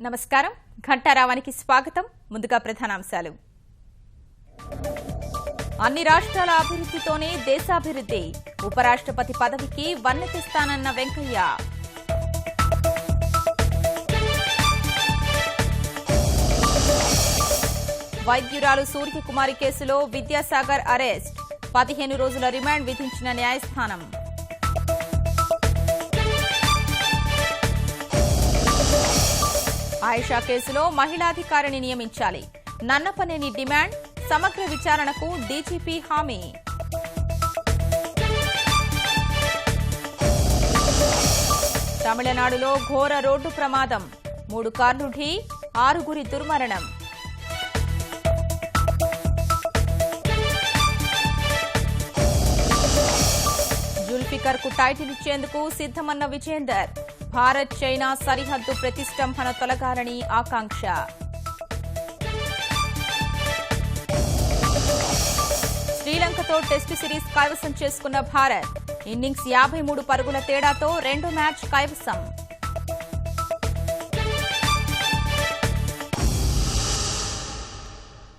నమస్కారం ఘంటారావానికి స్వాగతం ముందుగా ప్రధానాంశాలు అన్ని రాష్ట్రాల అభివృద్ధితోనే దేశాభివృద్ధి ఉపరాష్ట్రపతి పదవికి వన్నెతిస్తానన్న వెంకయ్య వైద్యురాలు సూర్యకుమారి కేసులో విద్యాసాగర్ అరెస్ట్ 15 రోజుల రిమాండ్ విధించిన న్యాయస్థానం ఆయిషా కేసులో మహిళాధికారిని నియమించాలి నన్నపనేని డిమాండ్ సమగ్ర విచారణకు డీజీపీ హామీ తమిళనాడులో ఘోర రోడ్డు ప్రమాదం 3 కార్లు ఢీ 6 దుర్మరణం జుల్ఫికర్ కు టైటిల్ ఇచ్చేందుకు సిద్ధమన్న విజేందర్ భారత్ చైనా సరిహద్దు ప్రతిష్టంభన తొలగాలని ఆకాంక్ష శ్రీలంకతో టెస్టు సిరీస్ కైవసం చేసుకున్న భారత్ ఇన్నింగ్స్ 53 పరుగుల తేడాతో రెండో మ్యాచ్ కైవసం